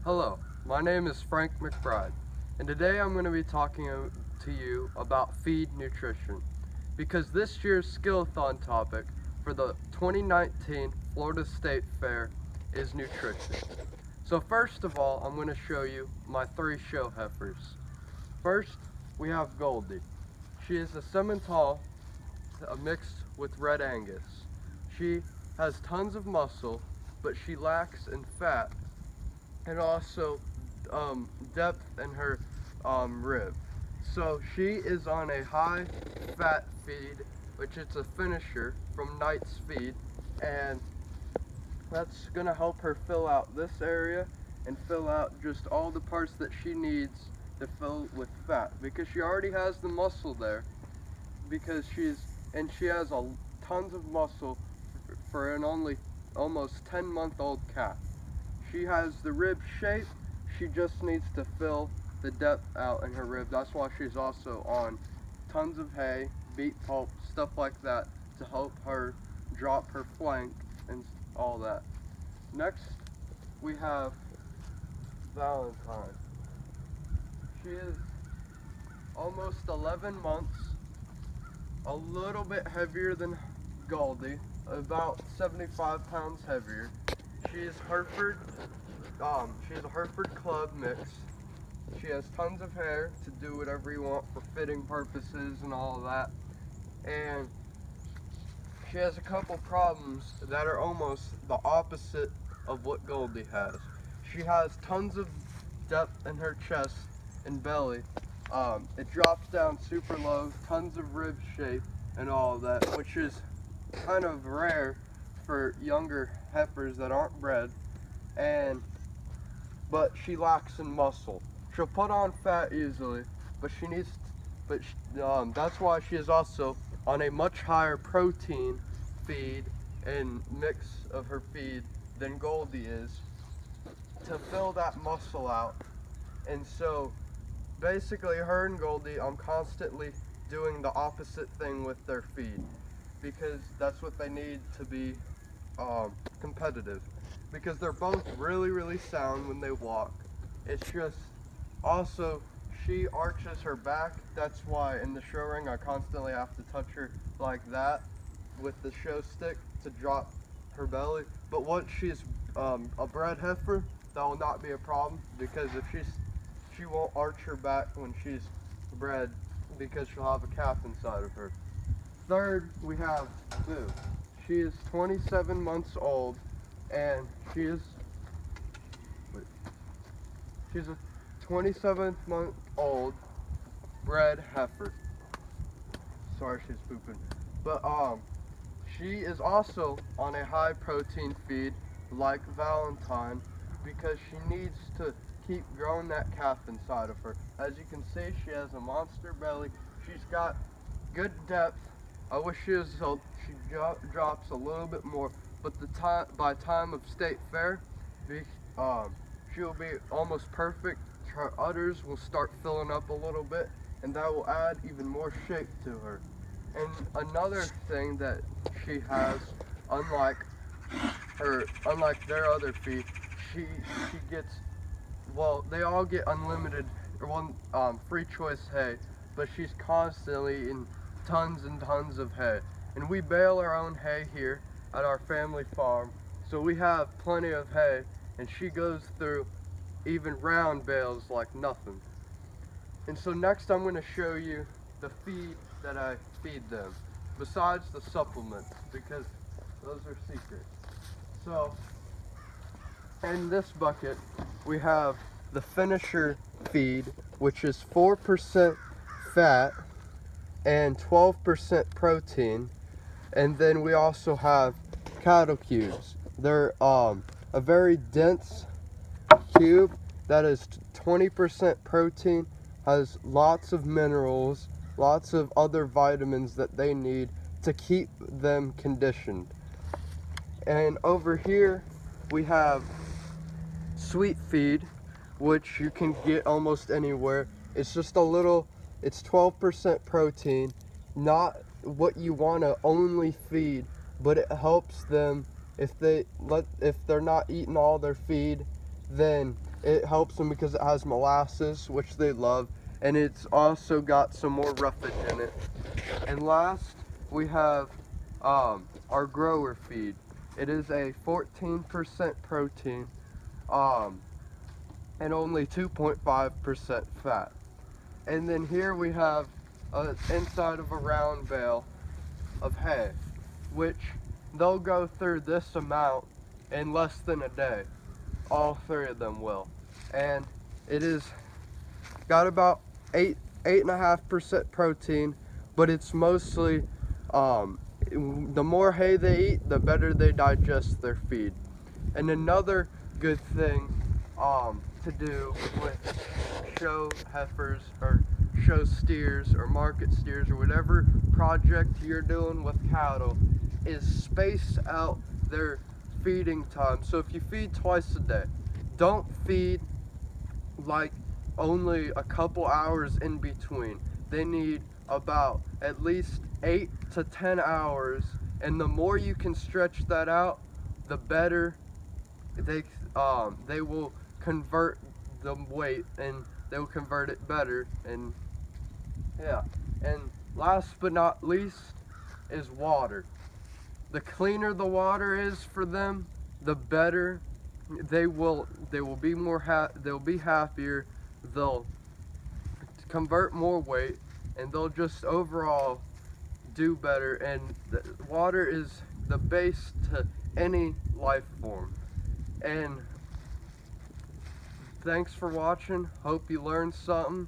Hello, my name is Frank McBride, and today I'm going to be talking to you about feed nutrition, because this year's skill-a-thon topic for the 2019 Florida State Fair is nutrition. So first of all, I'm going to show you my 3 show heifers. First, we have Goldie. She is a Simmental mixed with Red Angus. She has tons of muscle, but she lacks in fat and also depth in her rib. So she is on a high fat feed, which is a finisher from Knight's Feed, and that's gonna help her fill out this area and fill out just all the parts that she needs to fill with fat, because she already has the muscle there, because she has tons of muscle for an only almost 10-month-old calf. She has the rib shape, she just needs to fill the depth out in her rib. That's why she's also on tons of hay, beet pulp, stuff like that to help her drop her flank and all that. Next, we have Valentine. She is almost 11 months, a little bit heavier than Goldie, about 75 pounds heavier. She's a Hereford Club mix. She has tons of hair to do whatever you want for fitting purposes and all of that. And she has a couple problems that are almost the opposite of what Goldie has. She has tons of depth in her chest and belly. It drops down super low, tons of rib shape and all of that, which is kind of rare for younger heifers that aren't bred. But she lacks in muscle. She'll put on fat easily, but that's why she is also on a much higher protein feed and mix of her feed than Goldie is, to fill that muscle out. And so basically her and Goldie, I'm constantly doing the opposite thing with their feed, because that's what they need to be competitive, because they're both really sound when they walk. It's just also she arches her back. That's why in the show ring I constantly have to touch her like that with the show stick to drop her belly. But once she's a bred heifer, that will not be a problem, because if she won't arch her back when she's bred, because she'll have a calf inside of her. Third, we have Boo. She is 27 months old, and she's a 27-month-old bred heifer. Sorry, she's pooping. But she is also on a high protein feed like Valentine, because she needs to keep growing that calf inside of her. As you can see, she has a monster belly. She's got good depth. I wish she drops a little bit more, but by time of state fair, she'll be almost perfect. Her udders will start filling up a little bit, and that will add even more shape to her. And another thing that she has, unlike their other feed, she gets, well, they all get unlimited free choice hay, but she's constantly in tons and tons of hay. And we bale our own hay here at our family farm, so we have plenty of hay, and she goes through even round bales like nothing. And so next I'm going to show you the feed that I feed them, besides the supplements, because those are secrets. So in this bucket we have the finisher feed, which is 4% fat and 12% protein, and then we also have cattle cubes. They're a very dense cube that is 20% protein, has lots of minerals, lots of other vitamins that they need to keep them conditioned. And over here we have sweet feed, which you can get almost anywhere. It's just it's 12% protein, not what you want to only feed, but it helps them if they're not eating all their feed, then it helps them because it has molasses, which they love, and it's also got some more roughage in it. And last, we have our grower feed. It is a 14% protein and only 2.5% fat. And then here we have inside of a round bale of hay, which they'll go through this amount in less than a day. All three of them will. And it is got about 8.5% protein, but it's mostly the more hay they eat, the better they digest their feed. And another good thing to do with show heifers or show steers or market steers or whatever project you're doing with cattle is space out their feeding time. So if you feed twice a day, don't feed like only a couple hours in between. They need about at least 8 to 10 hours, and the more you can stretch that out, the better they will convert the weight, and they will convert it better. And yeah, and last but not least is water. The cleaner the water is for them, the better they will be they'll be happier, they'll convert more weight, and they'll just overall do better. And water is the base to any life form. And thanks for watching. Hope you learned something.